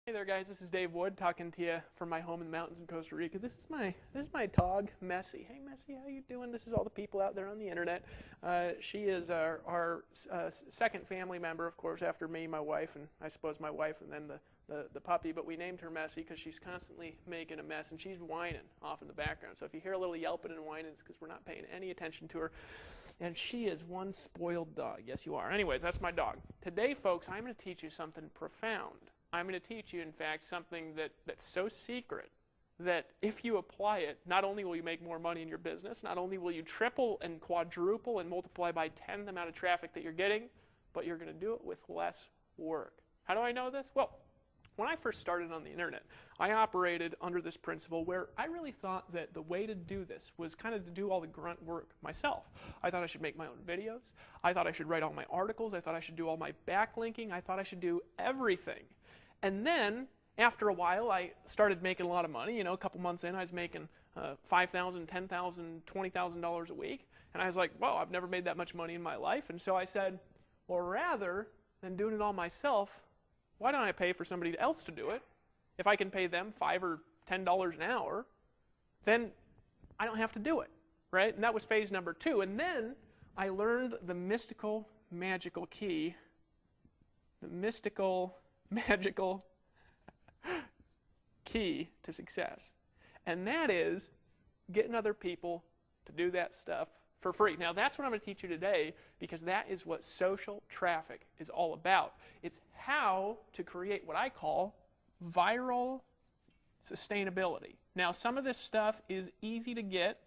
Hey there, guys. This is Dave Wood talking to you from my home in the mountains of Costa Rica. This is my dog, Messi. Hey, Messi, how you doing? This is all the people out there on the internet. She is our second family member, of course, after me, my wife, and I suppose my wife, and then the puppy. But we named her Messi because she's constantly making a mess, and she's whining off in the background. So if you hear a little yelping and whining, it's because we're not paying any attention to her. And she is one spoiled dog. Yes, you are. Anyways, that's my dog. Today, folks, I'm going to teach you something profound. I'm going to teach you, in fact, something that's so secret that if you apply it, not only will you make more money in your business, not only will you triple and quadruple and multiply by 10 the amount of traffic that you're getting, but you're going to do it with less work. How do I know this? Well, when I first started on the internet, I operated under this principle where I really thought that the way to do this was kind of to do all the grunt work myself. I thought I should make my own videos. I thought I should write all my articles. I thought I should do all my backlinking. I thought I should do everything. And then, after a while, I started making a lot of money. You know, a couple months in, I was making $5,000, $10,000, $20,000 a week. And I was like, whoa, I've never made that much money in my life. And so I said, well, rather than doing it all myself, why don't I pay for somebody else to do it? If I can pay them $5 or $10 an hour, then I don't have to do it, right? And that was phase number 2. And then I learned the mystical, magical key, the mystical, magical key to success. And that is getting other people to do that stuff for free. Now, that's what I'm going to teach you today, because that is what social traffic is all about. It's how to create what I call viral sustainability. Now, some of this stuff is easy to get.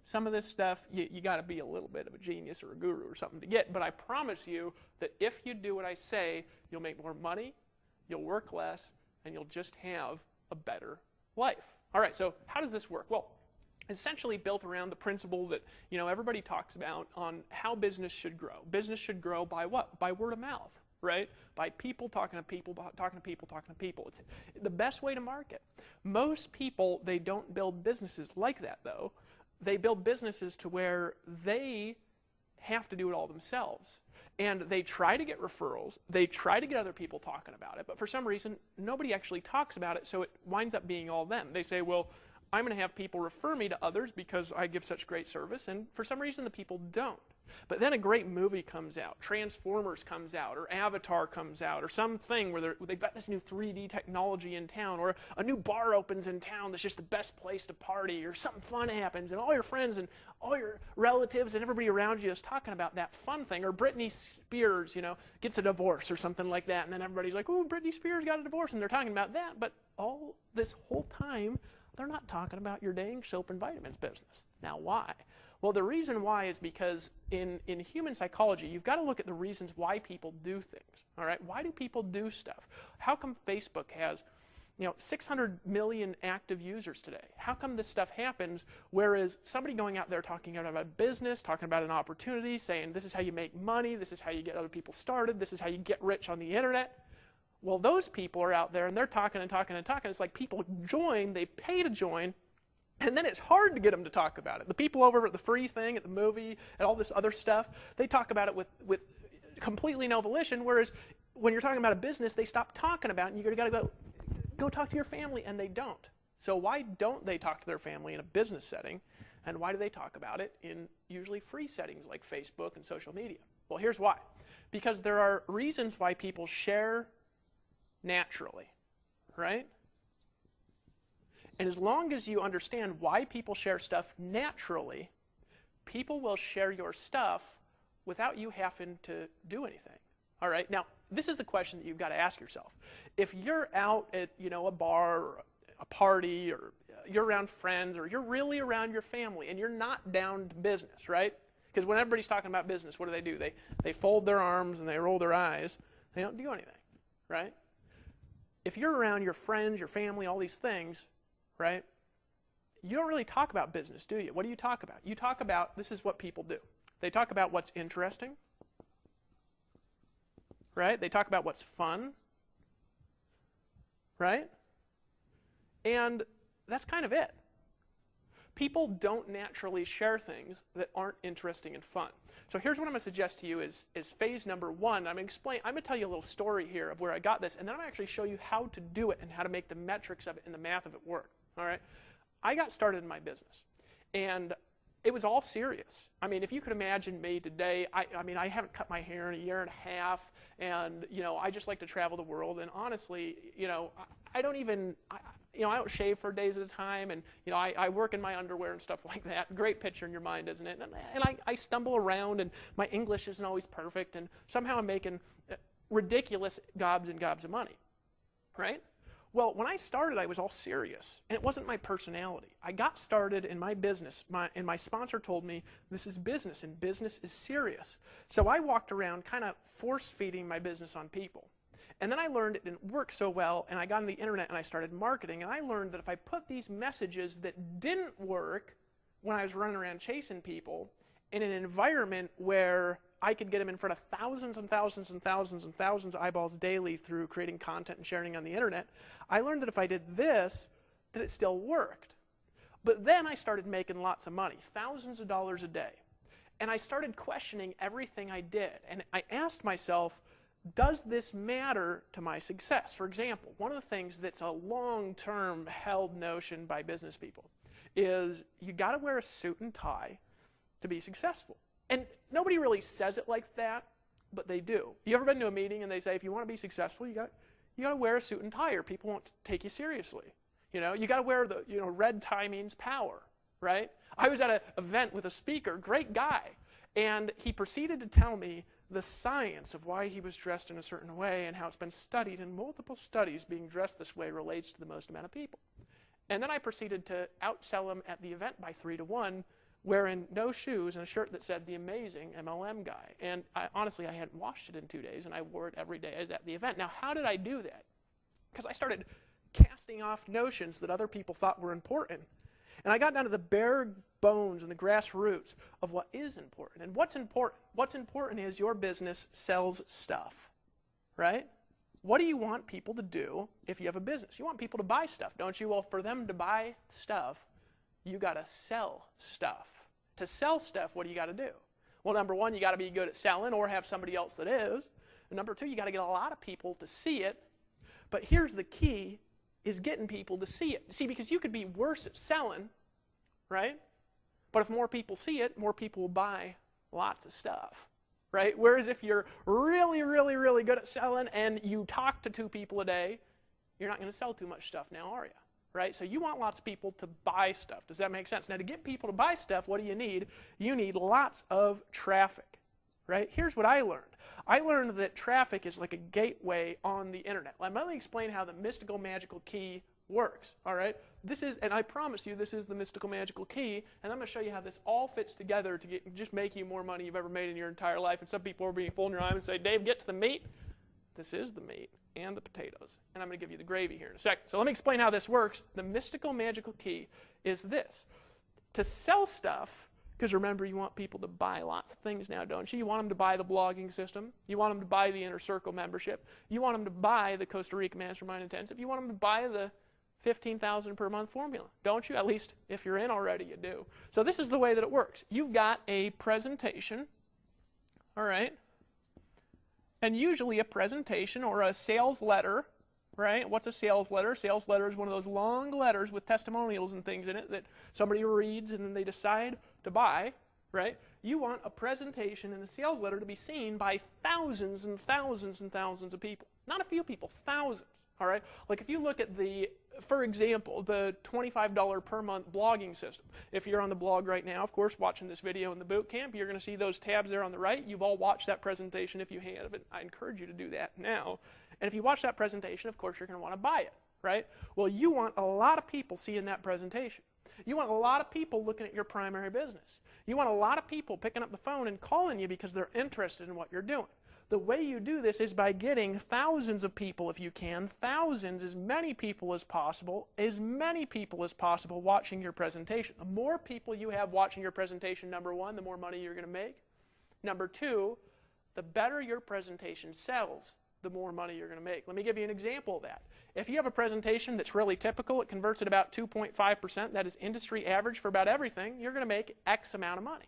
Some of this stuff, you got to be a little bit of a genius or a guru or something to get. But I promise you that if you do what I say, you'll make more money, you'll work less, and you'll just have a better life. All right, so how does this work? Well, essentially built around the principle that, you know, everybody talks about on how business should grow. Business should grow by what? By word of mouth, right? By people talking to people, talking to people, talking to people. It's the best way to market. Most people, they don't build businesses like that, though. They build businesses to where they have to do it all themselves. And they try to get referrals. They try to get other people talking about it. But for some reason, nobody actually talks about it, so it winds up being all them. They say, well, I'm going to have people refer me to others because I give such great service. And for some reason, the people don't. But then a great movie comes out, Transformers comes out, or Avatar comes out, or something where they've got this new 3D technology in town, or a new bar opens in town that's just the best place to party, or something fun happens, and all your friends and all your relatives and everybody around you is talking about that fun thing. Or Britney Spears, you know, gets a divorce or something like that, and then everybody's like, oh, Britney Spears got a divorce, and they're talking about that. But all this whole time, they're not talking about your dang soap and vitamins business. Now, why? Well, the reason why is because in human psychology, you've got to look at the reasons why people do things. All right? Why do people do stuff? How come Facebook has, 600 million active users today? How come this stuff happens, whereas somebody going out there talking about a business, talking about an opportunity, saying this is how you make money, this is how you get other people started, this is how you get rich on the internet? Well, those people are out there, and they're talking and talking and talking. It's like people join, they pay to join, and then it's hard to get them to talk about it. The people over at the free thing, at the movie, and all this other stuff, they talk about it with completely no volition, whereas when you're talking about a business, they stop talking about it, and you got to go talk to your family, and they don't. So why don't they talk to their family in a business setting, and why do they talk about it in usually free settings like Facebook and social media? Well, here's why. Because there are reasons why people share naturally, right? And as long as you understand why people share stuff naturally, people will share your stuff without you having to do anything. All right? Now, this is the question that you've got to ask yourself. If you're out at, a bar or a party, or you're around friends, or you're really around your family and you're not down to business, right? Because when everybody's talking about business, what do? They fold their arms and they roll their eyes. They don't do anything, right? If you're around your friends, your family, all these things, right, you don't really talk about business, do you? What do you talk about? You talk about, this is what people do. They talk about what's interesting, right? They talk about what's fun, right? And that's kind of it. People don't naturally share things that aren't interesting and fun. So here's what I'm going to suggest to you is phase number one. I'm going to tell you a little story here of where I got this, and then I'm going to actually show you how to do it and how to make the metrics of it and the math of it work. All right? I got started in my business, and it was all serious. I mean, if you could imagine me today, I haven't cut my hair in a year and a half, and, I just like to travel the world, and honestly, I don't shave for days at a time, and, I work in my underwear and stuff like that. Great picture in your mind, isn't it? And I stumble around, and my English isn't always perfect, and somehow I'm making ridiculous gobs and gobs of money, right? Well, when I started, I was all serious, and it wasn't my personality. I got started in my business, and my sponsor told me, this is business, and business is serious. So I walked around kind of force-feeding my business on people. And then I learned it didn't work so well, and I got on the internet and I started marketing, and I learned that if I put these messages that didn't work when I was running around chasing people in an environment where I could get them in front of thousands and thousands and thousands and thousands of eyeballs daily through creating content and sharing on the internet, I learned that if I did this, that it still worked. But then I started making lots of money, thousands of dollars a day. And I started questioning everything I did. And I asked myself, does this matter to my success? For example, one of the things that's a long-term held notion by business people is you got to wear a suit and tie to be successful. And nobody really says it like that, but they do. You ever been to a meeting and they say, if you want to be successful, you got to wear a suit and tie, or people won't take you seriously. You got to wear the red tie means power, right? I was at an event with a speaker, great guy, and he proceeded to tell me the science of why he was dressed in a certain way and how it's been studied in multiple studies being dressed this way relates to the most amount of people. And then I proceeded to outsell him at the event by 3-to-1, wearing no shoes and a shirt that said the amazing MLM guy. And honestly, I hadn't washed it in 2 days, and I wore it every day I was at the event. Now, how did I do that? Because I started casting off notions that other people thought were important. And I got down to the bare bones and the grassroots of what is important. And what's important? What's important is your business sells stuff, right? What do you want people to do if you have a business? You want people to buy stuff, don't you? Well, for them to buy stuff, you got to sell stuff. To sell stuff, what do you got to do? Well, number one, you got to be good at selling or have somebody else that is. And number two, you got to get a lot of people to see it. But here's the key, is getting people to see it. See, because you could be worse at selling, right? But if more people see it, more people will buy lots of stuff, right? Whereas if you're really, really, really good at selling and you talk to 2 people a day, you're not going to sell too much stuff now, are you? Right? So you want lots of people to buy stuff. Does that make sense? Now, to get people to buy stuff, what do you need? You need lots of traffic, right? Here's what I learned. I learned that traffic is like a gateway on the internet. Let me explain how the mystical magical key works, all right? And I promise you, this is the mystical magical key, and I'm going to show you how this all fits together to just make you more money you've ever made in your entire life. And some people are being full in your eyes and say, Dave, get to the meat. This is the meat and the potatoes. And I'm going to give you the gravy here in a second. So let me explain how this works. The mystical magical key is this. To sell stuff, because remember, you want people to buy lots of things now, don't you? You want them to buy the blogging system. You want them to buy the Inner Circle membership. You want them to buy the Costa Rica Mastermind Intensive. You want them to buy the $15,000 per month formula, don't you? At least if you're in already, you do. So this is the way that it works. You've got a presentation, all right? And usually a presentation or a sales letter, right? What's a sales letter? Sales letter is one of those long letters with testimonials and things in it that somebody reads and then they decide to buy, right? You want a presentation and a sales letter to be seen by thousands and thousands and thousands of people. Not a few people, thousands, all right? Like if you look at for example, the $25 per month blogging system. If you're on the blog right now, of course, watching this video in the boot camp, you're going to see those tabs there on the right. You've all watched that presentation if you haven't. I encourage you to do that now. And if you watch that presentation, of course, you're going to want to buy it, right? Well, you want a lot of people seeing that presentation. You want a lot of people looking at your primary business. You want a lot of people picking up the phone and calling you because they're interested in what you're doing. The way you do this is by getting thousands of people, if you can, thousands, as many people as possible watching your presentation. The more people you have watching your presentation, number one, the more money you're going to make. Number two, the better your presentation sells, the more money you're going to make. Let me give you an example of that. If you have a presentation that's really typical, it converts at about 2.5%, that is industry average for about everything, you're going to make X amount of money.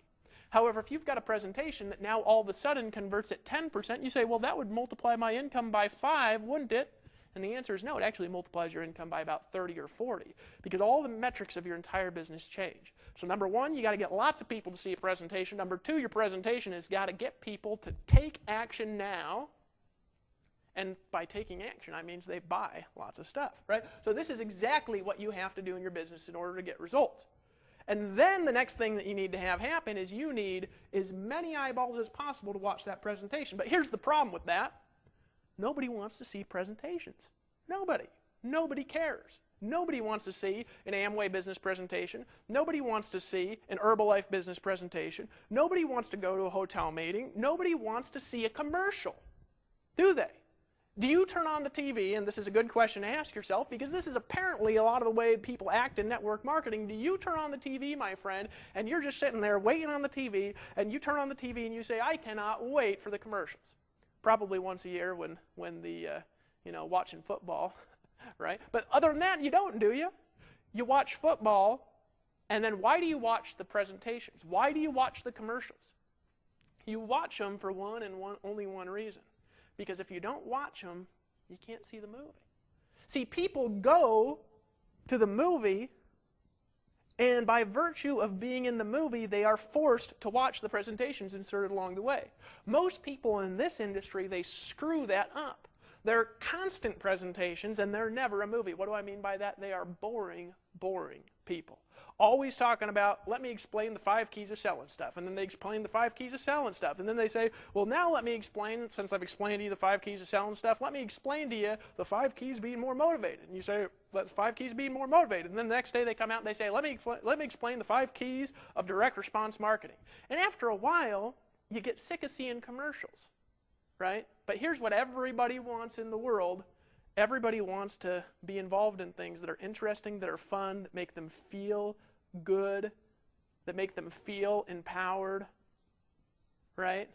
However, if you've got a presentation that now all of a sudden converts at 10%, you say, well, that would multiply my income by 5, wouldn't it? And the answer is no, it actually multiplies your income by about 30 or 40 because all the metrics of your entire business change. So number one, you got to get lots of people to see a presentation. Number two, your presentation has got to get people to take action now. And by taking action, I mean they buy lots of stuff, right? So this is exactly what you have to do in your business in order to get results. And then the next thing that you need to have happen is you need as many eyeballs as possible to watch that presentation. But here's the problem with that. Nobody wants to see presentations. Nobody. Nobody cares. Nobody wants to see an Amway business presentation. Nobody wants to see an Herbalife business presentation. Nobody wants to go to a hotel meeting. Nobody wants to see a commercial, do they? Do you turn on the TV, and this is a good question to ask yourself because this is apparently a lot of the way people act in network marketing. Do you turn on the TV, my friend, and you're just sitting there waiting on the TV, and you turn on the TV and you say, I cannot wait for the commercials? Probably once a year when watching football, right? But other than that, you don't, do you? You watch football, and then why do you watch the presentations? Why do you watch the commercials? You watch them for only one reason. Because if you don't watch them, you can't see the movie. See, people go to the movie, and by virtue of being in the movie, they are forced to watch the presentations inserted along the way. Most people in this industry, they screw that up. They're constant presentations, and they're never a movie. What do I mean by that? They are boring, boring people. Always talking about, let me explain the 5 keys of selling stuff. And then they explain the 5 keys of selling stuff. And then they say, well, now let me explain, since I've explained to you the 5 keys of selling stuff, let me explain to you the 5 keys being more motivated. And you say, that's 5 keys being more motivated. And then the next day they come out and they say, let me explain the 5 keys of direct response marketing. And after a while, you get sick of seeing commercials, right? But here's what everybody wants in the world. Everybody wants to be involved in things that are interesting, that are fun, that make them feel good, that make them feel empowered, right?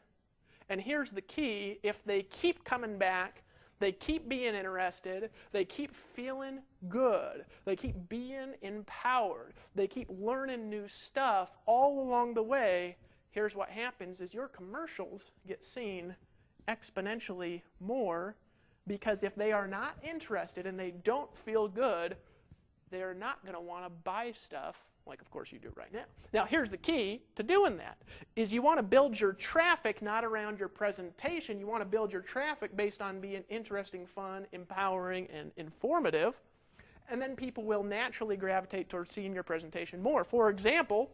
And here's the key. If they keep coming back, they keep being interested, they keep feeling good, they keep being empowered, they keep learning new stuff all along the way, here's what happens is your commercials get seen exponentially more. Because if they are not interested and they don't feel good, they're not going to want to buy stuff like, of course, you do right now. Now, here's the key to doing that, is you want to build your traffic not around your presentation. You want to build your traffic based on being interesting, fun, empowering, and informative. And then people will naturally gravitate towards seeing your presentation more. For example,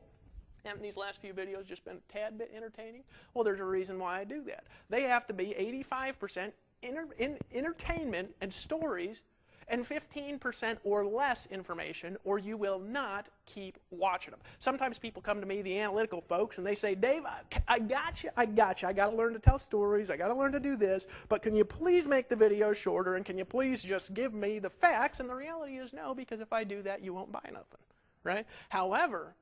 haven't these last few videos just been a tad bit entertaining? Well, there's a reason why I do that. They have to be 85% entertainment and stories and 15% or less information, or you will not keep watching them. Sometimes people come to me, the analytical folks, and they say, Dave, I got you. I got to learn to tell stories. I got to learn to do this, but can you please make the video shorter, and can you please just give me the facts? And the reality is no, because if I do that, you won't buy nothing, right? However,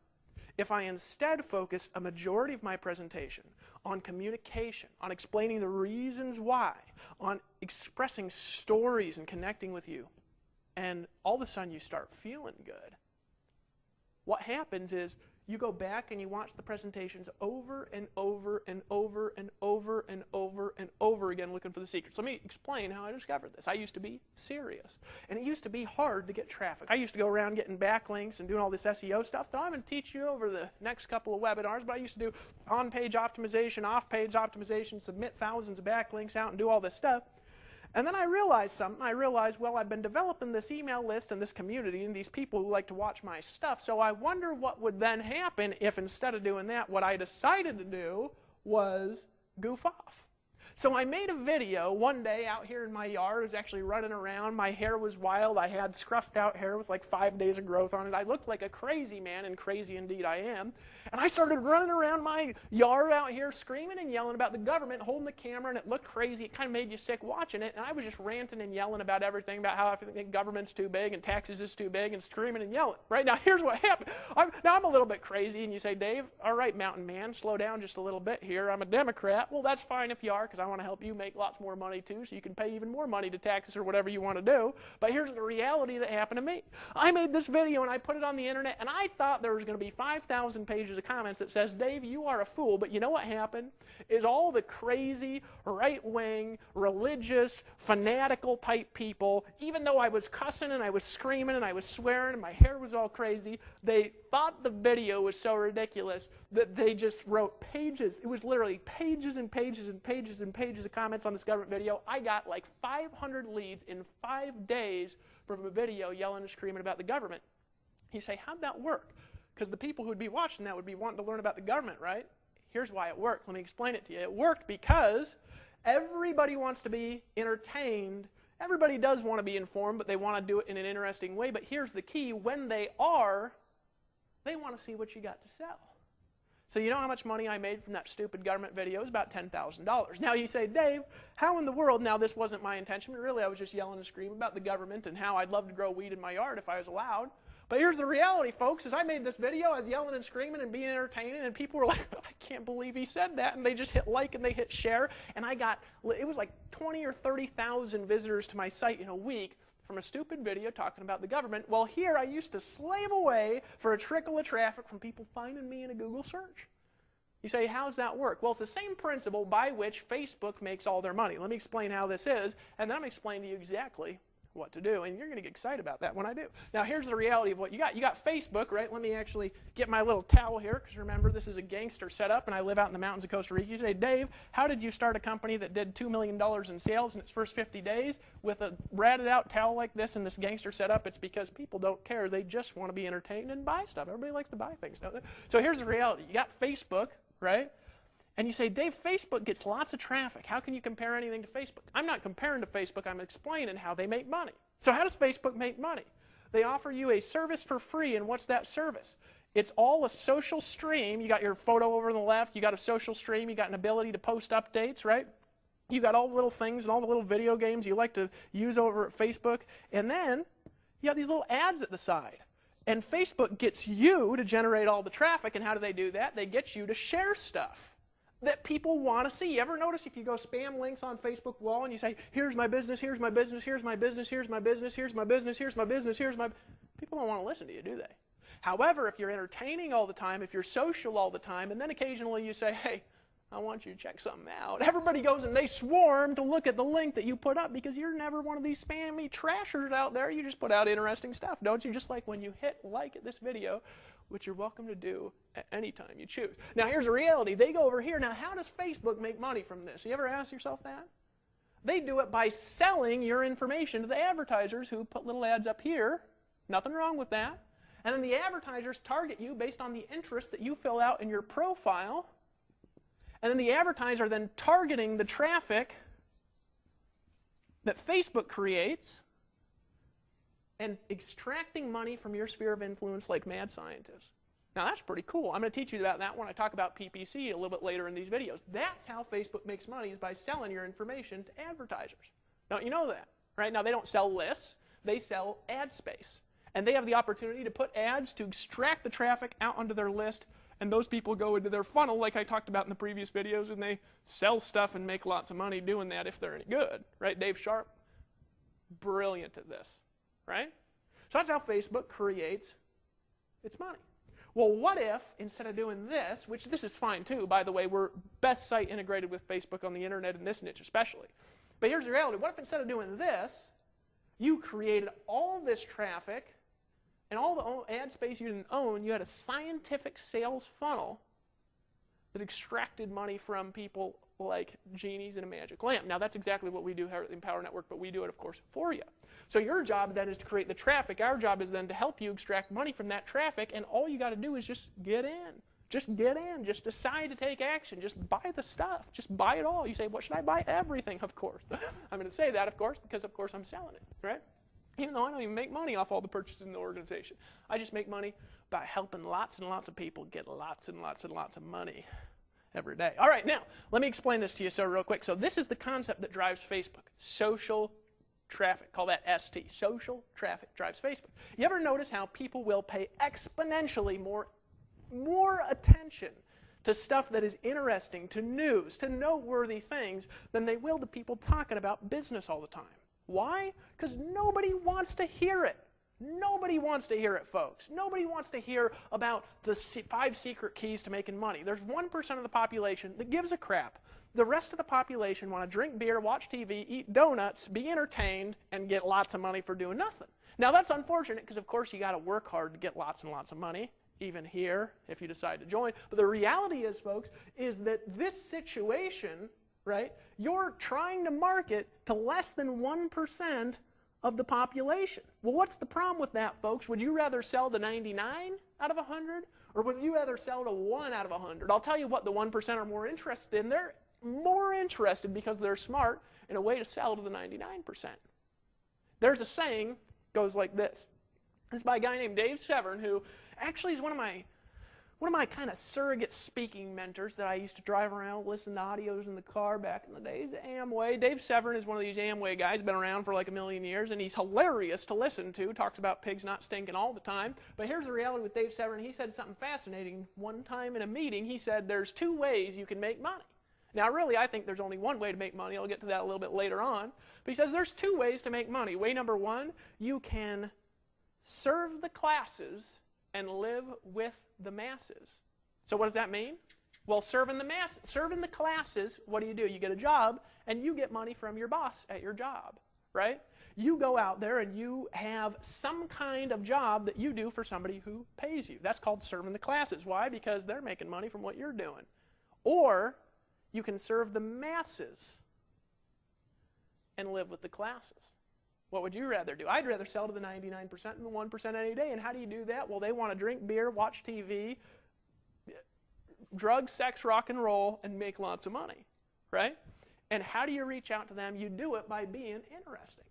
if I instead focus a majority of my presentation on communication, on explaining the reasons why, on expressing stories and connecting with you, and all of a sudden you start feeling good, what happens is you go back and you watch the presentations over and over and over and over and over and over again looking for the secrets. Let me explain how I discovered this. I used to be serious, and it used to be hard to get traffic. I used to go around getting backlinks and doing all this SEO stuff that I'm going to teach you over the next couple of webinars, but I used to do on-page optimization, off-page optimization, submit thousands of backlinks out and do all this stuff. And then I realized something. I realized, well, I've been developing this email list and this community and these people who like to watch my stuff, so I wonder what would then happen if instead of doing that, what I decided to do was goof off. So I made a video one day out here in my yard. I was actually running around. My hair was wild. I had scruffed out hair with like 5 days of growth on it. I looked like a crazy man, and crazy indeed I am. And I started running around my yard out here screaming and yelling about the government, holding the camera, and it looked crazy. It kind of made you sick watching it. And I was just ranting and yelling about everything, about how I think government's too big and taxes is too big, and screaming and yelling. Right? Now, here's what happened. I'm a little bit crazy, and you say, Dave, all right, mountain man, slow down just a little bit here. I'm a Democrat. Well, that's fine if you are, because I want to help you make lots more money too, so you can pay even more money to taxes or whatever you want to do. But here's the reality that happened to me. I made this video, and I put it on the internet, and I thought there was going to be 5,000 pages of comments that says, Dave, you are a fool. But you know what happened? Is all the crazy, right-wing, religious, fanatical type people, even though I was cussing and I was screaming and I was swearing and my hair was all crazy, they thought the video was so ridiculous that they just wrote pages. It was literally pages and pages and pages and pages of comments on this government video. I got like 500 leads in 5 days from a video yelling and screaming about the government. You say, how'd that work? Because the people who'd be watching that would be wanting to learn about the government, right? Here's why it worked. Let me explain it to you. It worked because everybody wants to be entertained. Everybody does want to be informed, but they want to do it in an interesting way. But here's the key. When they are, they want to see what you got to sell. So you know how much money I made from that stupid government video? It was about $10,000. Now you say, Dave, how in the world, now this wasn't my intention, but really I was just yelling and screaming about the government and how I'd love to grow weed in my yard if I was allowed. But here's the reality, folks, is I made this video, I was yelling and screaming and being entertaining, and people were like, I can't believe he said that, and they just hit like and they hit share, and it was like 20 or 30,000 visitors to my site in a week from a stupid video talking about the government. Well, here I used to slave away for a trickle of traffic from people finding me in a Google search. You say, how does that work? Well, it's the same principle by which Facebook makes all their money. Let me explain how this is, and then I'm going to explain to you exactly what to do, and you're going to get excited about that when I do. Now, here's the reality of what you got. You got Facebook, right? Let me actually get my little towel here, because remember, this is a gangster setup, and I live out in the mountains of Costa Rica. You say, Dave, how did you start a company that did $2 million in sales in its first 50 days with a ratted out towel like this and this gangster setup? It's because people don't care. They just want to be entertained and buy stuff. Everybody likes to buy things, don't they? So here's the reality. You got Facebook, right? And you say, Dave, Facebook gets lots of traffic. How can you compare anything to Facebook? I'm not comparing to Facebook. I'm explaining how they make money. So how does Facebook make money? They offer you a service for free, and what's that service? It's all a social stream. You got your photo over on the left. You got a social stream. You got an ability to post updates, right? You got all the little things and all the little video games you like to use over at Facebook. And then you have these little ads at the side. And Facebook gets you to generate all the traffic. And how do they do that? They get you to share stuff that people want to see. You ever notice if you go spam links on Facebook wall and you say, here's my business, here's my business, here's my business, here's my business, here's my business, here's my business, here's my... People don't want to listen to you, do they? However, if you're entertaining all the time, if you're social all the time, and then occasionally you say, hey, I want you to check something out, everybody goes and they swarm to look at the link that you put up because you're never one of these spammy trashers out there. You just put out interesting stuff, don't you? Just like when you hit like at this video, which you're welcome to do at any time you choose. Now, here's the reality. They go over here. Now, how does Facebook make money from this? You ever ask yourself that? They do it by selling your information to the advertisers who put little ads up here. Nothing wrong with that. And then the advertisers target you based on the interest that you fill out in your profile. And then the advertiser then targeting the traffic that Facebook creates and extracting money from your sphere of influence like mad scientists. Now, that's pretty cool. I'm going to teach you about that when I talk about PPC a little bit later in these videos. That's how Facebook makes money, is by selling your information to advertisers. Don't you know that? Right? Now, they don't sell lists. They sell ad space. And they have the opportunity to put ads to extract the traffic out onto their list, and those people go into their funnel like I talked about in the previous videos, and they sell stuff and make lots of money doing that if they're any good. Right? Dave Sharp, brilliant at this. Right? So that's how Facebook creates its money. Well, what if, instead of doing this, which this is fine too, by the way, we're best site integrated with Facebook on the internet in this niche especially. But here's the reality. What if instead of doing this, you created all this traffic and all the ad space you didn't own, you had a scientific sales funnel that extracted money from people like genies in a magic lamp. Now, that's exactly what we do here at the Empower Network, but we do it, of course, for you. So your job then is to create the traffic. Our job is then to help you extract money from that traffic, and all you got to do is just get in. Just get in. Just decide to take action. Just buy the stuff. Just buy it all. You say, what should I buy? Everything, of course. I'm going to say that, of course, because, of course, I'm selling it, right? even though I don't even make money off all the purchases in the organization. I just make money by helping lots and lots of people get lots and lots and lots of money every day. All right, now, let me explain this to you real quick. So this is the concept that drives Facebook, social traffic. Call that ST. Social traffic drives Facebook. You ever notice how people will pay exponentially more attention to stuff that is interesting, to news, to noteworthy things, than they will to people talking about business all the time? Why? Because nobody wants to hear it. Nobody wants to hear it, folks. Nobody wants to hear about the 5 secret keys to making money. There's 1% of the population that gives a crap. The rest of the population want to drink beer, watch TV, eat donuts, be entertained, and get lots of money for doing nothing. Now, that's unfortunate because, of course, you got to work hard to get lots and lots of money, even here, if you decide to join. But the reality is, folks, is that this situation, right, you're trying to market to less than 1% of the population. Well, what's the problem with that, folks? Would you rather sell to 99 out of 100, or would you rather sell to 1 out of 100? I'll tell you what the 1% are more interested in. They're more interested, because they're smart, in a way to sell to the 99%. There's a saying, goes like this. It's by a guy named Dave Severn, who actually is one of my kind of surrogate speaking mentors that I used to drive around, listen to audios in the car back in the days of Amway. Dave Severn is one of these Amway guys, been around for like 1,000,000 years, and he's hilarious to listen to. Talks about pigs not stinking all the time. But here's the reality with Dave Severn. He said something fascinating one time in a meeting. He said, there's 2 ways you can make money. Now, really, I think there's only one way to make money. I'll get to that a little bit later on. But he says there's 2 ways to make money. Way number 1, you can serve the classes and live with the masses. So what does that mean? Well, serving the classes, what do? You get a job, and you get money from your boss at your job, right? You go out there and you have some kind of job that you do for somebody who pays you. That's called serving the classes. Why? Because they're making money from what you're doing. Or you can serve the masses and live with the classes. What would you rather do? I'd rather sell to the 99% than the 1% any day. And how do you do that? Well, they want to drink beer, watch TV, drugs, sex, rock and roll, and make lots of money, right? And how do you reach out to them? You do it by being interesting,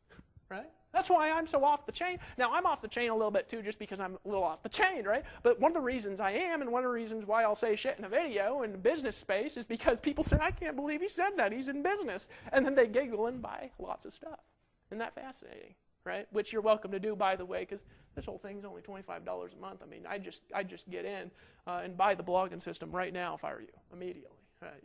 right? That's why I'm so off the chain. Now, I'm off the chain a little bit, too, just because I'm a little off the chain, right? But one of the reasons I am, and one of the reasons why I'll say shit in a video in the business space, is because people say, I can't believe he said that. He's in business. And then they giggle and buy lots of stuff. Isn't that fascinating, right? Which you're welcome to do, by the way, because this whole thing's only $25 a month. I mean, I just get in and buy the blogging system right now if I were you, immediately.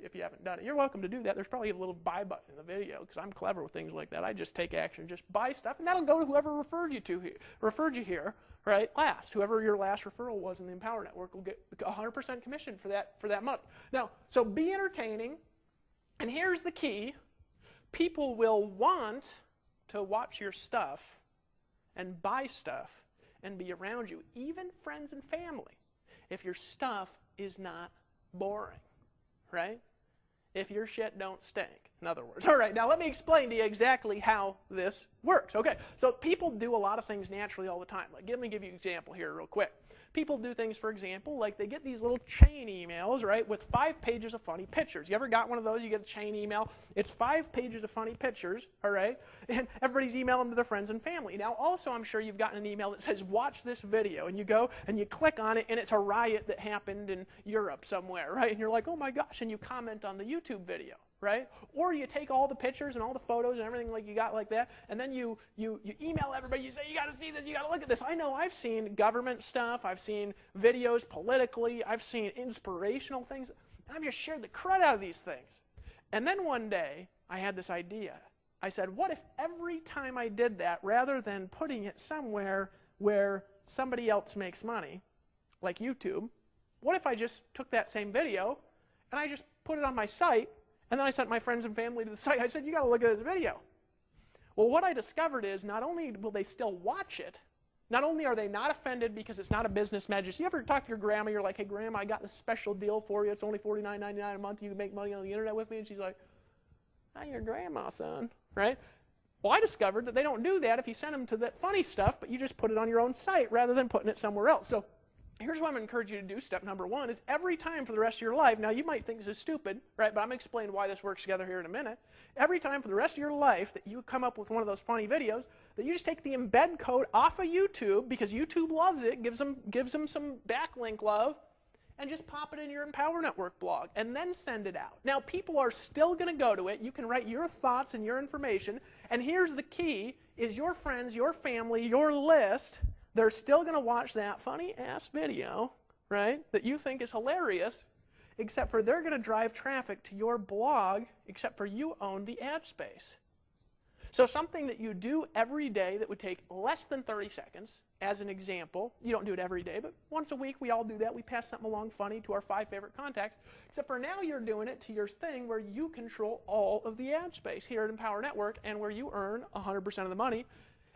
If you haven't done it, you're welcome to do that. There's probably a little buy button in the video because I'm clever with things like that. I just take action, just buy stuff, and that'll go to whoever referred you here, right? Last, whoever your last referral was in the Empower Network will get 100% commission for that month. Now, so be entertaining, and here's the key: people will want to watch your stuff and buy stuff and be around you, even friends and family, if your stuff is not boring. Right? If your shit don't stink, in other words. All right, now let me explain to you exactly how this works. Okay, so people do a lot of things naturally all the time. Like, let me give you an example here real quick. People do things, for example, like they get these little chain emails, right, with 5 pages of funny pictures. You ever got one of those? You get a chain email. It's 5 pages of funny pictures, all right, and everybody's emailing them to their friends and family. Now, also, I'm sure you've gotten an email that says, watch this video, and you go and you click on it, and it's a riot that happened in Europe somewhere, right, and you're like, oh my gosh, and you comment on the YouTube video. Right? Or you take all the pictures and all the photos and everything like you got like that, and then you email everybody. You say, you got to see this, you got to look at this. I know I've seen government stuff. I've seen videos politically. I've seen inspirational things. And I've just shared the crud out of these things. And then one day, I had this idea. I said, what if every time I did that, rather than putting it somewhere where somebody else makes money, like YouTube, what if I just took that same video and I just put it on my site? And then I sent my friends and family to the site. I said, you got to look at this video. Well, what I discovered is not only will they still watch it, not only are they not offended because it's not a business message. You ever talk to your grandma, you're like, hey, Grandma, I got this special deal for you. It's only $49.99 a month. You can make money on the internet with me. And she's like, I'm your grandma, son, right? Well, I discovered that they don't do that if you send them to that funny stuff, but you just put it on your own site rather than putting it somewhere else. So here's what I'm going to encourage you to do. Step number one is every time for the rest of your life, now you might think this is stupid, right? But I'm going to explain why this works together here in a minute. Every time for the rest of your life that you come up with one of those funny videos, that you just take the embed code off of YouTube, because YouTube loves it, gives them some backlink love, and just pop it in your Empower Network blog, and then send it out. Now, people are still going to go to it. You can write your thoughts and your information, and here's the key, is your friends, your family, your list, they're still going to watch that funny-ass video, right, that you think is hilarious, except for they're going to drive traffic to your blog, except for you own the ad space. So something that you do every day that would take less than 30 seconds, as an example, you don't do it every day, but once a week we all do that. We pass something along funny to our 5 favorite contacts, except for now you're doing it to your thing where you control all of the ad space here at Empower Network, and where you earn 100% of the money.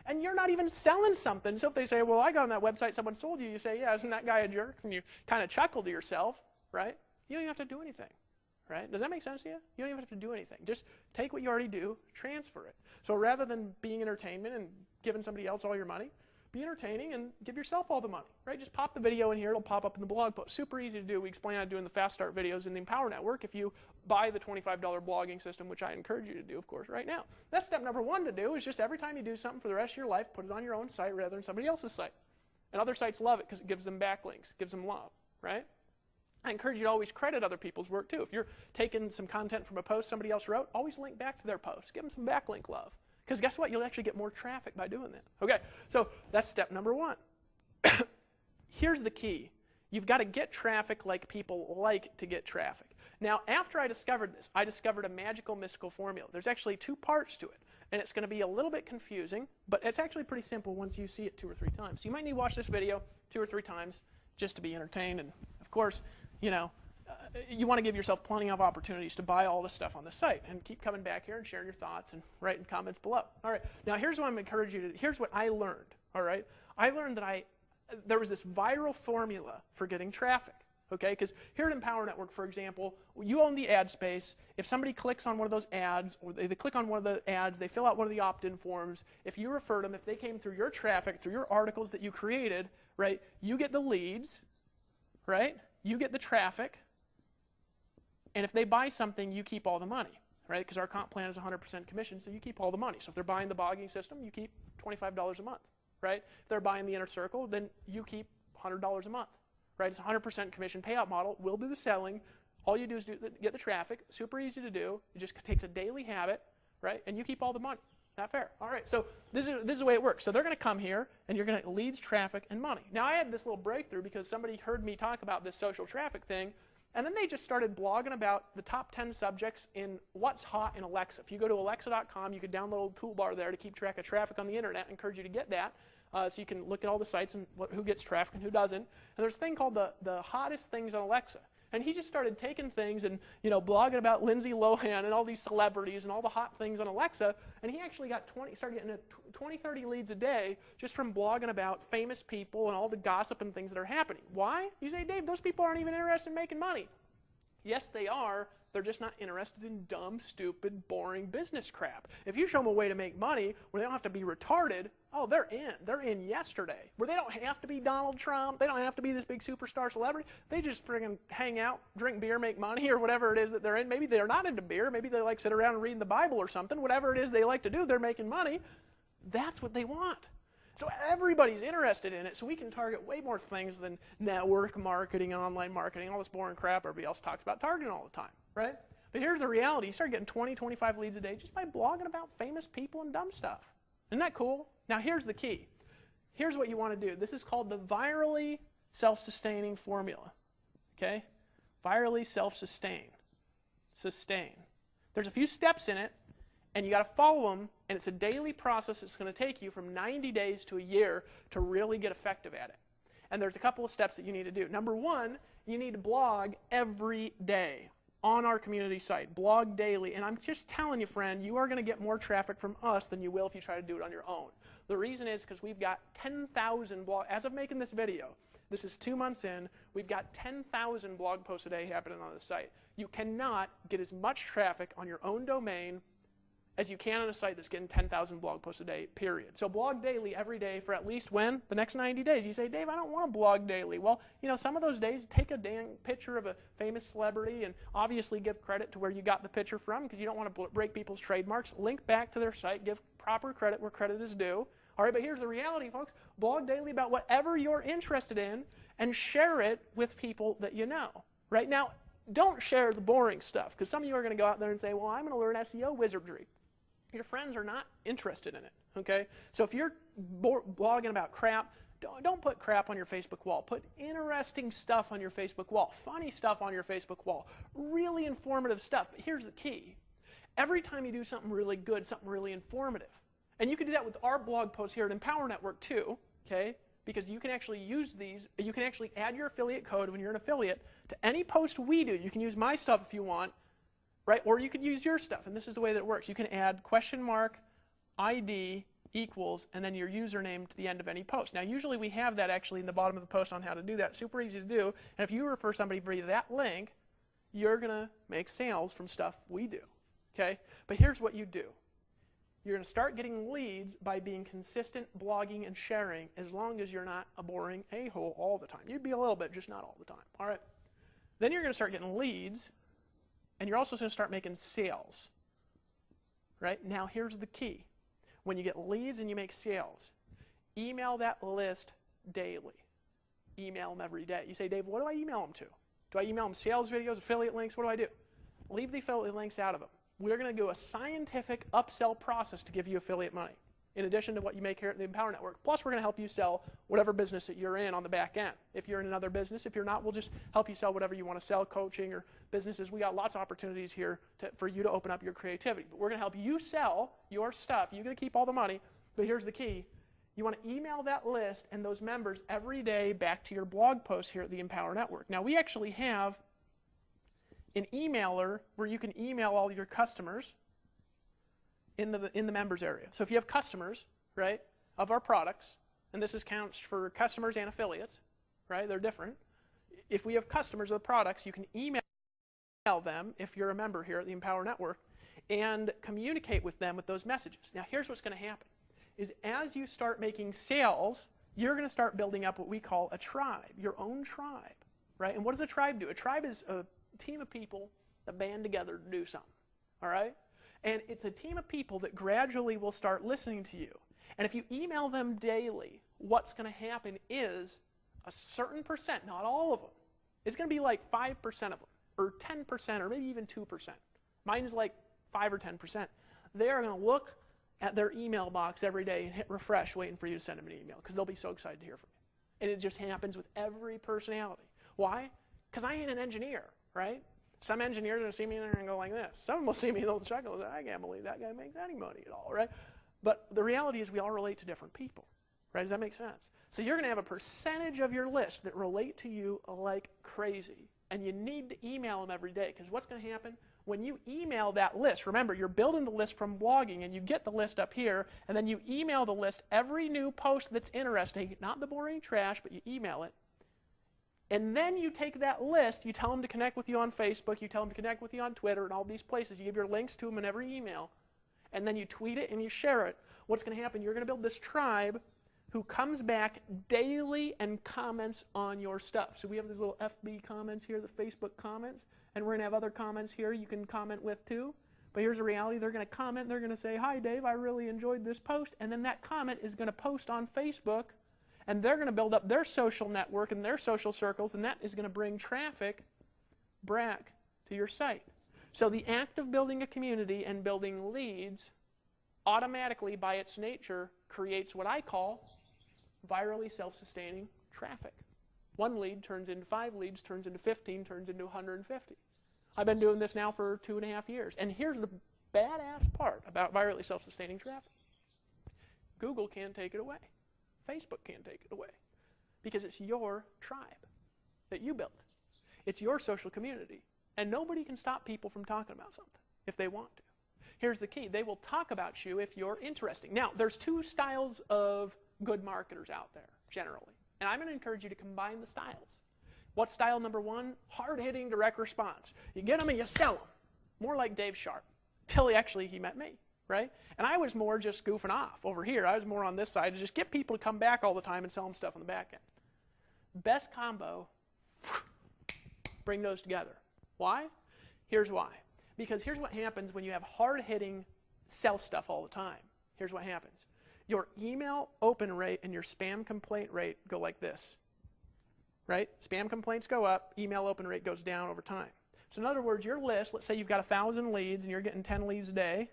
And you're not even selling something. So if they say, well, I got on that website, someone sold you, you say, yeah, isn't that guy a jerk? And you kind of chuckle to yourself, right? You don't even have to do anything, right? Does that make sense to you? You don't even have to do anything. Just take what you already do, transfer it. So rather than being entertainment and giving somebody else all your money, be entertaining and give yourself all the money, right? Just pop the video in here. It'll pop up in the blog post. Super easy to do. We explain how to do in the Fast Start videos in the Empower Network if you buy the $25 blogging system, which I encourage you to do, of course, right now. That's step number one to do, is just every time you do something for the rest of your life, put it on your own site rather than somebody else's site. And other sites love it because it gives them backlinks, gives them love, right? I encourage you to always credit other people's work too. If you're taking some content from a post somebody else wrote, always link back to their post. Give them some backlink love. Because guess what? You'll actually get more traffic by doing that. Okay, so that's step number one. Here's the key. You've got to get traffic like people like to get traffic. Now, after I discovered this, I discovered a magical, mystical formula. There's actually 2 parts to it, and it's going to be a little bit confusing, but it's actually pretty simple once you see it 2 or 3 times. So you might need to watch this video 2 or 3 times just to be entertained, and of course, you know, you want to give yourself plenty of opportunities to buy all the stuff on the site, and keep coming back here and sharing your thoughts and writing comments below. All right, now here's what I'm encouraging you to do. Here's what I learned, all right? I learned that there was this viral formula for getting traffic, okay? Because here at Empower Network, for example, you own the ad space. If somebody clicks on one of those ads, or they click on one of the ads, they fill out one of the opt-in forms, if you referred them, if they came through your traffic, through your articles that you created, right, you get the leads, right? You get the traffic. And if they buy something, you keep all the money, right? Because our comp plan is 100% commission, so you keep all the money. So if they're buying the blogging system, you keep $25 a month, right? If they're buying the Inner Circle, then you keep $100 a month, right? It's a 100% commission payout model. We'll do the selling. All you do is get the traffic. Super easy to do. It just takes a daily habit, right? And you keep all the money. Not fair. All right, so this is the way it works. So they're going to come here, and you're going to leads, traffic, and money. Now, I had this little breakthrough because somebody heard me talk about this social traffic thing, and then they just started blogging about the top 10 subjects in what's hot in Alexa. If you go to alexa.com, you can download a little toolbar there to keep track of traffic on the internet. I encourage you to get that so you can look at all the sites and who gets traffic and who doesn't. And there's a thing called the hottest things on Alexa. And he just started taking things and, you know, blogging about Lindsay Lohan and all these celebrities and all the hot things on Alexa. And he actually started getting 20, 30 leads a day just from blogging about famous people and all the gossip and things that are happening. Why? You say, Dave, those people aren't even interested in making money. Yes, they are. They're just not interested in dumb, stupid, boring business crap. If you show them a way to make money where they don't have to be retarded, oh, they're in. They're in yesterday. Where they don't have to be Donald Trump. They don't have to be this big superstar celebrity. They just friggin' hang out, drink beer, make money, or whatever it is that they're in. Maybe they're not into beer. Maybe they like sit around and read the Bible or something. Whatever it is they like to do, they're making money. That's what they want. So everybody's interested in it, so we can target way more things than network marketing and online marketing, all this boring crap everybody else talks about targeting all the time, right? But here's the reality. You start getting 20, 25 leads a day just by blogging about famous people and dumb stuff. Isn't that cool? Now here's the key. Here's what you want to do. This is called the virally self-sustaining formula, okay? Virally self-sustain. Sustain. There's a few steps in it, and you got to follow them, and it's a daily process that's going to take you from 90 days to a year to really get effective at it. And there's a couple of steps that you need to do. Number one, you need to blog every day on our community site. Blog daily. And I'm just telling you, friend, you are going to get more traffic from us than you will if you try to do it on your own. The reason is because we've got 10,000 blog. As of making this video, this is 2 months in, we've got 10,000 blog posts a day happening on the site. You cannot get as much traffic on your own domain as you can on a site that's getting 10,000 blog posts a day, period. So blog daily every day for at least when? The next 90 days. You say, Dave, I don't want to blog daily. Well, some of those days, take a dang picture of a famous celebrity and obviously give credit to where you got the picture from because you don't want to break people's trademarks. Link back to their site, give proper credit where credit is due. All right, but here's the reality, folks. Blog daily about whatever you're interested in and share it with people that you know. Right now, don't share the boring stuff because some of you are going to go out there and say, well, I'm going to learn SEO wizardry. Your friends are not interested in it, okay? So if you're blogging about crap, don't put crap on your Facebook wall. Put interesting stuff on your Facebook wall, funny stuff on your Facebook wall, really informative stuff. But here's the key. Every time you do something really good, something really informative, and you can do that with our blog posts here at Empower Network too, okay? Because you can actually use these, you can actually add your affiliate code when you're an affiliate to any post we do. You can use my stuff if you want, right? Or you could use your stuff, and this is the way that it works. You can add $ID equals and then your username to the end of any post. Now, usually we have that actually in the bottom of the post on how to do that. Super easy to do, and if you refer somebody via that link, you're going to make sales from stuff we do, okay? But here's what you do. You're going to start getting leads by being consistent blogging and sharing as long as you're not a boring a-hole all the time. You'd be a little bit, just not all the time. All right. Then you're going to start getting leads, and you're also going to start making sales. Right? Now, here's the key. When you get leads and you make sales, email that list daily. Email them every day. You say, Dave, what do I email them to? Do I email them sales videos, affiliate links? What do I do? Leave the affiliate links out of them. We're going to do a scientific upsell process to give you affiliate money, in addition to what you make here at the Empower Network. Plus, we're going to help you sell whatever business that you're in on the back end. If you're in another business, if you're not, we'll just help you sell whatever you want to sell, coaching or businesses. We got lots of opportunities here for you to open up your creativity. But we're going to help you sell your stuff. You're going to keep all the money, but here's the key. You want to email that list and those members every day back to your blog posts here at the Empower Network. Now, we actually have an emailer where you can email all your customers in the members area. So if you have customers, right, of our products, and this counts for customers and affiliates, right, they're different. If we have customers of the products, you can email them if you're a member here at the Empower Network and communicate with them with those messages. Now here's what's going to happen is as you start making sales, you're going to start building up what we call a tribe, your own tribe, right? And what does a tribe do? A tribe is a team of people that band together to do something, all right? And it's a team of people that gradually will start listening to you. And if you email them daily, what's going to happen is a certain percent, not all of them, it's going to be like 5% of them, or 10%, or maybe even 2%. Mine is like 5 or 10%. They are going to look at their email box every day and hit refresh waiting for you to send them an email because they'll be so excited to hear from you. And it just happens with every personality. Why? Because I ain't an engineer, right? Some engineers are going to see me there and go like this. Some of them will see me and they'll chuckle and say, I can't believe that guy makes any money at all, right? But the reality is we all relate to different people, right? Does that make sense? So you're going to have a percentage of your list that relate to you like crazy. And you need to email them every day because what's going to happen? When you email that list, remember, you're building the list from blogging and you get the list up here and then you email the list every new post that's interesting, not the boring trash, but you email it. And then you take that list, you tell them to connect with you on Facebook, you tell them to connect with you on Twitter and all these places. You give your links to them in every email. And then you tweet it and you share it. What's going to happen? You're going to build this tribe who comes back daily and comments on your stuff. So we have these little FB comments here, the Facebook comments, and we're going to have other comments here you can comment with too. But here's the reality. They're going to comment. They're going to say, hi, Dave, I really enjoyed this post. And then that comment is going to post on Facebook. And they're going to build up their social network and their social circles, and that is going to bring traffic back to your site. So the act of building a community and building leads automatically, by its nature, creates what I call virally self-sustaining traffic. One lead turns into 5 leads, turns into 15, turns into 150. I've been doing this now for 2.5 years. And here's the badass part about virally self-sustaining traffic. Google can't take it away. Facebook can't take it away because it's your tribe that you built. It's your social community. And nobody can stop people from talking about something if they want to. Here's the key. They will talk about you if you're interesting. Now, there's 2 styles of good marketers out there, generally. And I'm going to encourage you to combine the styles. What's style number 1? Hard-hitting, direct response. You get them and you sell them. More like Dave Sharp. Till he met me. right? And I was more just goofing off over here. I was more on this side to just get people to come back all the time and sell them stuff on the back end. Best combo, bring those together. Why? Here's why. Because here's what happens when you have hard-hitting sell stuff all the time. Here's what happens. Your email open rate and your spam complaint rate go like this, right? Spam complaints go up, email open rate goes down over time. So in other words, your list, let's say you've got 1,000 leads and you're getting 10 leads a day.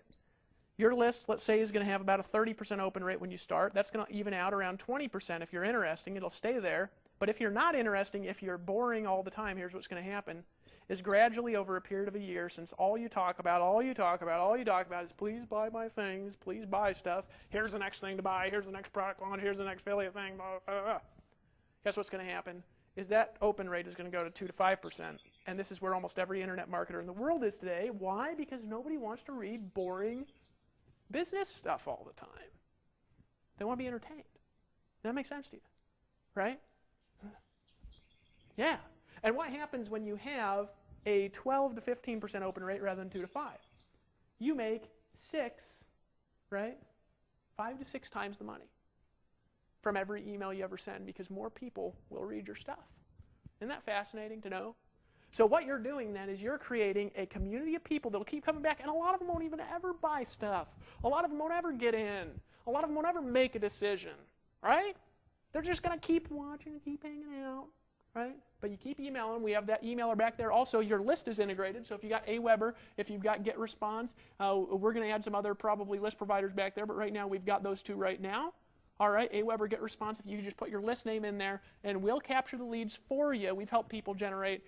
Your list, let's say, is going to have about a 30% open rate when you start. That's going to even out around 20% if you're interesting. It'll stay there. But if you're not interesting, if you're boring all the time, here's what's going to happen, is gradually over a period of a year, since all you talk about is please buy my things, please buy stuff, here's the next thing to buy, here's the next product launch, here's the next affiliate thing, blah, blah, blah. Guess what's going to happen is that open rate is going to go to 2 to 5%. And this is where almost every internet marketer in the world is today. Why? Because nobody wants to read boring business stuff all the time. They want to be entertained. Does that make sense to you? Right? Yeah. And what happens when you have a 12 to 15% open rate rather than 2 to 5? You make 5 to 6 times the money from every email you ever send, because more people will read your stuff. Isn't that fascinating to know? So what you're doing then is you're creating a community of people that will keep coming back, and a lot of them won't even ever buy stuff. A lot of them won't ever get in. A lot of them won't ever make a decision, right? They're just going to keep watching and keep hanging out, right? But you keep emailing them. We have that emailer back there. Also, your list is integrated. So if you got Aweber, if you've got GetResponse, we're going to add some other probably list providers back there, but right now we've got those two right now. All right, Aweber, GetResponse, if you can just put your list name in there, and we'll capture the leads for you. We've helped people generate,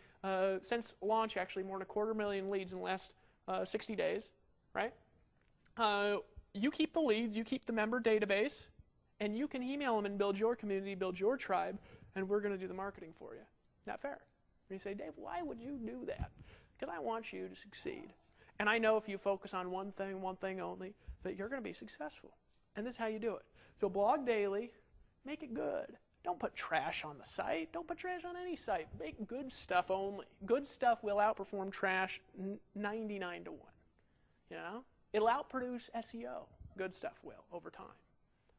since launch, actually, more than 250,000 leads in the last 60 days, right? You keep the leads, you keep the member database, and you can email them and build your community, build your tribe, and we're going to do the marketing for you. Not fair. And you say, Dave, why would you do that? Because I want you to succeed. And I know if you focus on one thing only, that you're going to be successful. And this is how you do it. So blog daily, make it good. Don't put trash on the site. Don't put trash on any site. Make good stuff only. Good stuff will outperform trash 99 to 1. You know? It'll outproduce SEO. Good stuff will over time,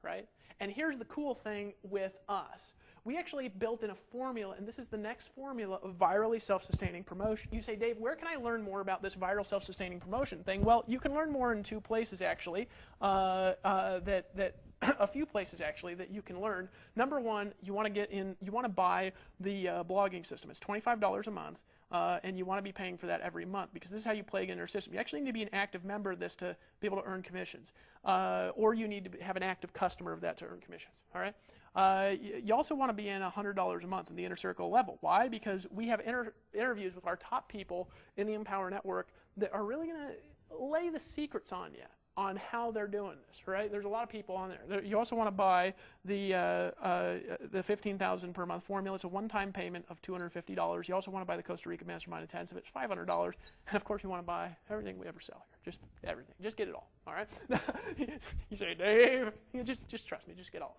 right? And here's the cool thing with us. We actually built in a formula, and this is the next formula of virally self-sustaining promotion. You say, Dave, where can I learn more about this viral self-sustaining promotion thing? Well, you can learn more in 2 places, actually, a few places, actually, that you can learn. Number one, you want to buy the blogging system. It's $25 a month. And you want to be paying for that every month, because this is how you play in our system. You actually need to be an active member of this to be able to earn commissions, or you need to have an active customer of that to earn commissions. All right. You also want to be in $100 a month in the Inner Circle level. Why? Because we have interviews with our top people in the Empower Network that are really going to lay the secrets on you on how they're doing this, right? There's a lot of people on there. You also want to buy the $15,000 per month formula. It's a one-time payment of $250. You also want to buy the Costa Rica Mastermind Intensive. It's $500. And of course, you want to buy everything we ever sell here. Just everything. Just get it all. All right? You say, Dave, just trust me. Just get all.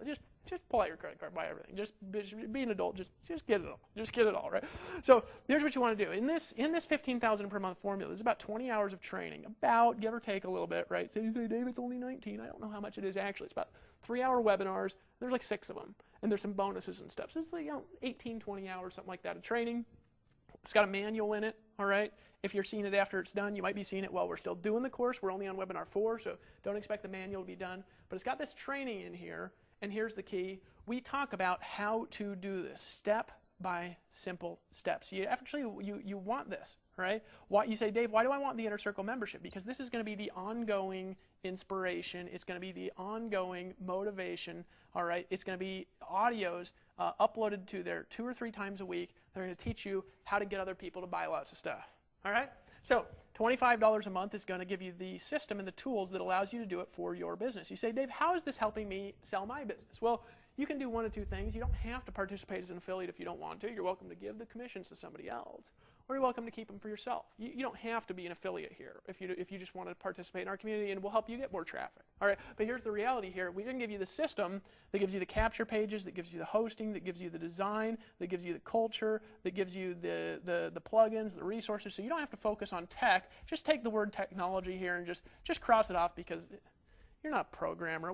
Just pull out your credit card, buy everything. Just be an adult. Just get it all. Just get it all, right? So here's what you want to do. In this $15,000 per month formula, there's about 20 hours of training, about give or take a little bit, right? So you say, Dave, it's only 19. I don't know how much it is actually. It's about 3-hour webinars. There's like 6 of them, and there's some bonuses and stuff. So it's like 18, 20 hours, something like that of training. It's got a manual in it, all right? If you're seeing it after it's done, you might be seeing it while we're still doing the course. We're only on webinar 4, so don't expect the manual to be done. But it's got this training in here, and here's the key. We talk about how to do this step by simple steps. You want this, right? You say, Dave, why do I want the Inner Circle membership? Because this is going to be the ongoing inspiration. It's going to be the ongoing motivation, all right? It's going to be audios uploaded to there 2 or 3 times a week. They're going to teach you how to get other people to buy lots of stuff, all right? So $25 a month is going to give you the system and the tools that allows you to do it for your business. You say, Dave, how is this helping me sell my business? Well, you can do one of two things. You don't have to participate as an affiliate if you don't want to. You're welcome to give the commissions to somebody else, or you're welcome to keep them for yourself. You don't have to be an affiliate here if you just want to participate in our community, and we'll help you get more traffic. All right, but here's the reality here. We didn't give you the system that gives you the capture pages, that gives you the hosting, that gives you the design, that gives you the culture, that gives you the plugins, the resources, so you don't have to focus on tech. Just take the word technology here and just cross it off, because you're not a programmer.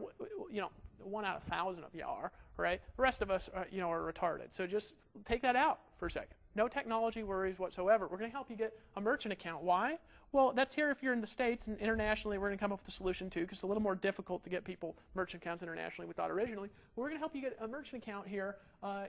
1 out of 1,000 of you are, right? The rest of us are retarded. So just take that out for a second. No technology worries whatsoever. We're going to help you get a merchant account. Why? Well, that's here if you're in the States, and internationally we're going to come up with a solution too, because it's a little more difficult to get people merchant accounts internationally, we thought originally. But we're going to help you get a merchant account here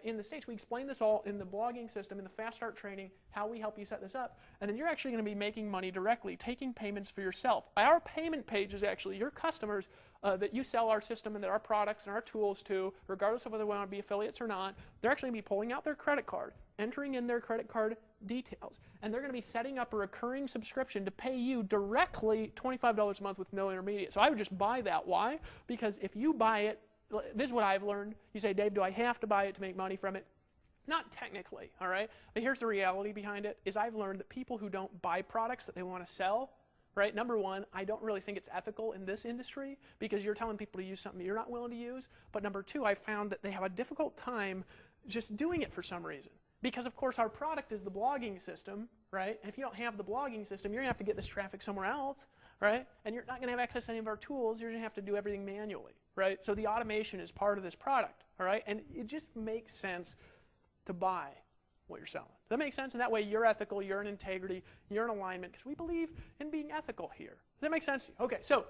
in the States. We explain this all in the blogging system, in the Fast Start training, how we help you set this up. And then you're actually going to be making money directly, taking payments for yourself. Our payment page is actually your customers that you sell our system and that our products and our tools to, regardless of whether they want to be affiliates or not. They're actually going to be pulling out their credit card, entering in their credit card details, and they're going to be setting up a recurring subscription to pay you directly $25 a month with no intermediate. So I would just buy that. Why? Because if you buy it, this is what I've learned. You say, Dave, do I have to buy it to make money from it? Not technically, all right? But here's the reality behind it, is I've learned that people who don't buy products that they want to sell, right? Number one, I don't really think it's ethical in this industry, because you're telling people to use something you're not willing to use. But number two, I found that they have a difficult time just doing it for some reason. Because, of course, our product is the blogging system, right? And if you don't have the blogging system, you're going to have to get this traffic somewhere else, right? And you're not going to have access to any of our tools. You're going to have to do everything manually, right? So the automation is part of this product, all right? And it just makes sense to buy what you're selling. Does that make sense? And that way you're ethical, you're in integrity, you're in alignment, because we believe in being ethical here. Does that make sense? Okay, so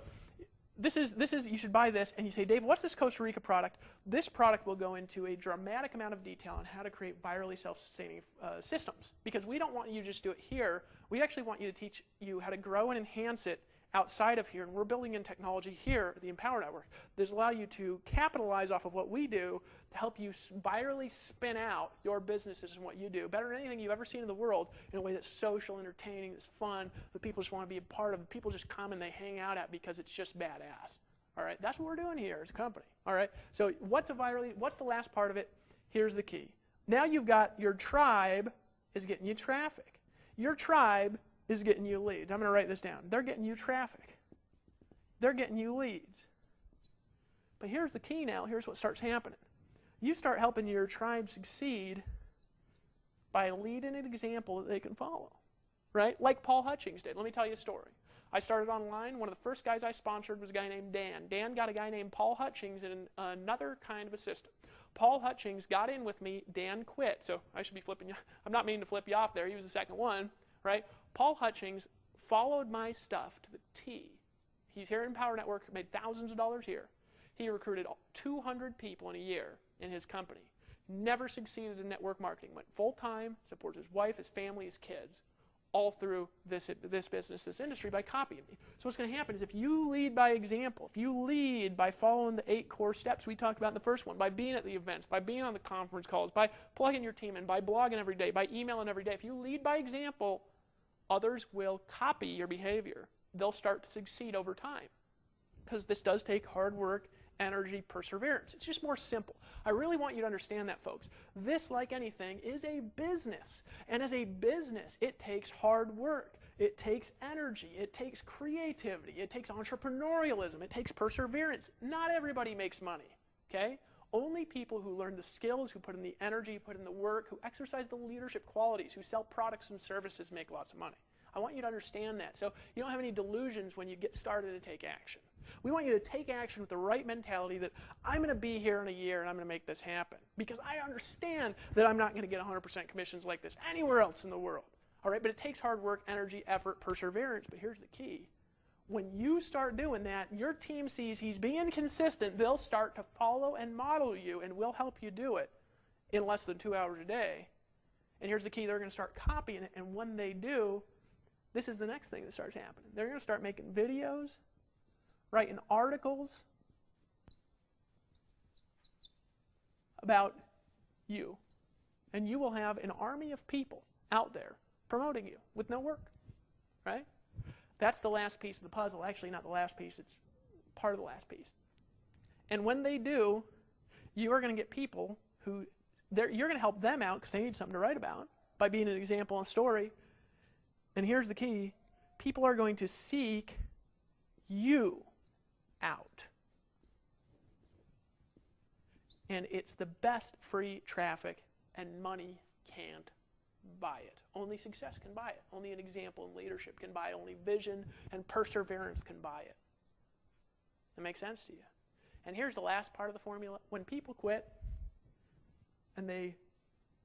this is you should buy this, and you say, Dave, what's this Costa Rica product? This product will go into a dramatic amount of detail on how to create virally self-sustaining systems, because we don't want you to just do it here. We actually want you to teach you how to grow and enhance it outside of here, and we're building in technology here, the Empower Network, that allow you to capitalize off of what we do to help you virally spin out your businesses and what you do better than anything you've ever seen in the world, in a way that's social, entertaining, that's fun, that people just want to be a part of. People just come and they hang out at because it's just badass. All right, that's what we're doing here as a company. All right, so what's the last part of it? Here's the key. Now you've got your tribe is getting you traffic. Your tribe is getting you leads. I'm going to write this down. They're getting you traffic. They're getting you leads. But here's the key now. Here's what starts happening. You start helping your tribe succeed by leading an example that they can follow, right? Like Paul Hutchings did. Let me tell you a story. I started online. One of the first guys I sponsored was a guy named Dan. Dan got a guy named Paul Hutchings in another kind of a system. Paul Hutchings got in with me. Dan quit. So I should be flipping you. I'm not meaning to flip you off there. He was the second one, right? Paul Hutchings followed my stuff to the T. He's here at Empower Network, made thousands of dollars a year. He recruited 200 people in a year in his company. Never succeeded in network marketing. Went full-time, supports his wife, his family, his kids, all through this business, this industry, by copying me. So what's going to happen is, if you lead by example, if you lead by following the 8 core steps we talked about in the first one, by being at the events, by being on the conference calls, by plugging your team in, by blogging every day, by emailing every day, if you lead by example, others will copy your behavior. They'll start to succeed over time, because this does take hard work, energy, perseverance. It's just more simple. I really want you to understand that, folks. This, like anything, is a business. And as a business, it takes hard work. It takes energy. It takes creativity. It takes entrepreneurialism. It takes perseverance. Not everybody makes money, okay? Only people who learn the skills, who put in the energy, put in the work, who exercise the leadership qualities, who sell products and services, make lots of money. I want you to understand that, so you don't have any delusions when you get started to take action. We want you to take action with the right mentality that I'm going to be here in a year and I'm going to make this happen, because I understand that I'm not going to get 100% commissions like this anywhere else in the world. All right, but it takes hard work, energy, effort, perseverance. But here's the key. When you start doing that, your team sees he's being consistent. They'll start to follow and model you, and we'll help you do it in less than 2 hours a day. And here's the key. They're going to start copying it, and when they do, this is the next thing that starts happening. They're going to start making videos, writing articles about you. And you will have an army of people out there promoting you with no work, right? That's the last piece of the puzzle. Actually, not the last piece. It's part of the last piece. And when they do, you are going to get people who, you're going to help them out because they need something to write about by being an example and story. And here's the key. People are going to seek you out. And it's the best free traffic, and money can't buy it. Only success can buy it. Only an example and leadership can buy it. Only vision and perseverance can buy it. That makes sense to you? And here's the last part of the formula. When people quit and they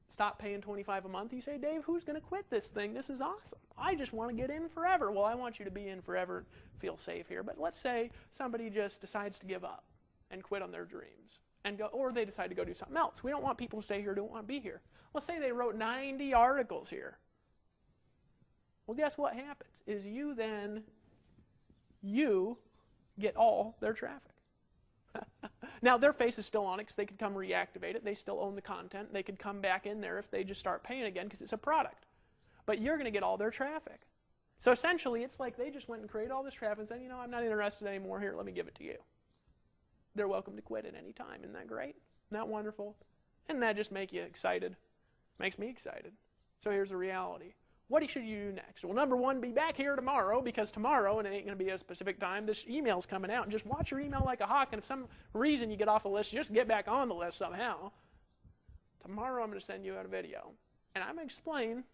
stop paying $25 a month, you say, Dave, who's going to quit this thing? This is awesome. I just want to get in forever. Well, I want you to be in forever, feel safe here. But let's say somebody just decides to give up and quit on their dreams, and go, or they decide to go do something else. We don't want people to stay here who don't want to be here. Let's say they wrote 90 articles here. Well, guess what happens? Is you get all their traffic. Now, their face is still on it because they could come reactivate it. They still own the content. They could come back in there if they just start paying again because it's a product. But you're going to get all their traffic. So essentially, it's like they just went and created all this traffic and said, you know, I'm not interested anymore. Here, let me give it to you. They're welcome to quit at any time. Isn't that great? Isn't that wonderful? Doesn't that just make you excited? Makes me excited. So here's the reality. What should you do next? Well, number one, be back here tomorrow, because tomorrow, and it ain't going to be a specific time, this email's coming out. And just watch your email like a hawk, and if some reason you get off the list, just get back on the list somehow. Tomorrow I'm going to send you out a video, and I'm going to explain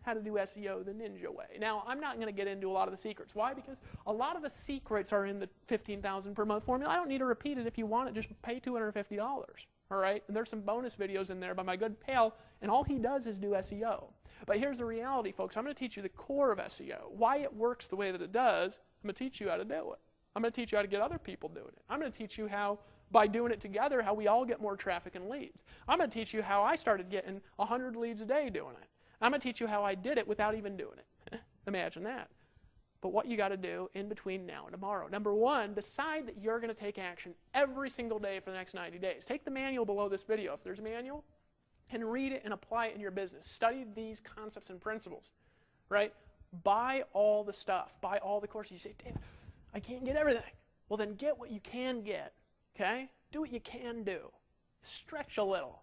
how to do SEO the ninja way. Now, I'm not going to get into a lot of the secrets. Why? Because a lot of the secrets are in the $15,000 per month formula. I don't need to repeat it. If you want it, just pay $250. All right? And there's some bonus videos in there by my good pal, and all he does is do SEO. But here's the reality, folks. I'm going to teach you the core of SEO, why it works the way that it does. I'm going to teach you how to do it. I'm going to teach you how to get other people doing it. I'm going to teach you how, by doing it together, how we all get more traffic and leads. I'm going to teach you how I started getting 100 leads a day doing it. I'm going to teach you how I did it without even doing it. Imagine that. But what you got to do in between now and tomorrow. Number one, decide that you're going to take action every single day for the next 90 days. Take the manual below this video, if there's a manual, and read it and apply it in your business. Study these concepts and principles, right? Buy all the stuff. Buy all the courses. You say, Dave, I can't get everything. Well, then get what you can get, okay? Do what you can do. Stretch a little.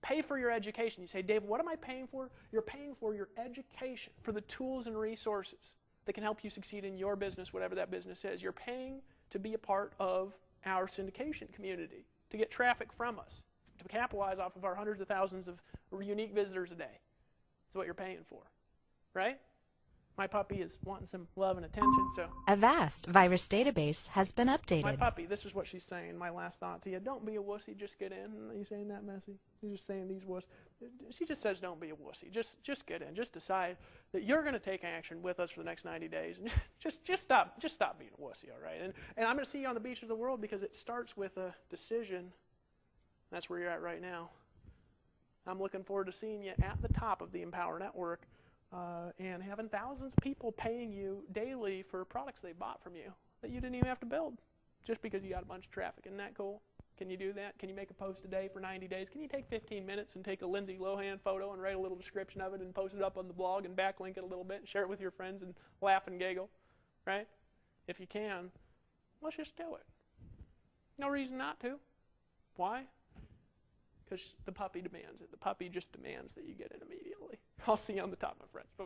Pay for your education. You say, Dave, what am I paying for? You're paying for your education, for the tools and resources that can help you succeed in your business, whatever that business is. You're paying to be a part of our syndication community, to get traffic from us, to capitalize off of our hundreds of thousands of unique visitors a day. That's what you're paying for, right? My puppy is wanting some love and attention, so. Avast virus database has been updated. My puppy, this is what she's saying. My last thought to you, don't be a wussy, just get in. Are you saying that, Messy? You're just saying these wuss. She just says don't be a wussy. Just get in. Just decide that you're going to take action with us for the next 90 days. And just stop being a wussy, all right? And I'm going to see you on the beaches of the world, because it starts with a decision. That's where you're at right now. I'm looking forward to seeing you at the top of the Empower Network and having thousands of people paying you daily for products they bought from you that you didn't even have to build just because you got a bunch of traffic. Isn't that cool? Can you do that? Can you make a post a day for 90 days? Can you take 15 minutes and take a Lindsay Lohan photo and write a little description of it and post it up on the blog and backlink it a little bit and share it with your friends and laugh and giggle, right? If you can, let's just do it. No reason not to. Why? Because the puppy demands it. The puppy just demands that you get it immediately. I'll see you on the top, my friends. Bye-bye.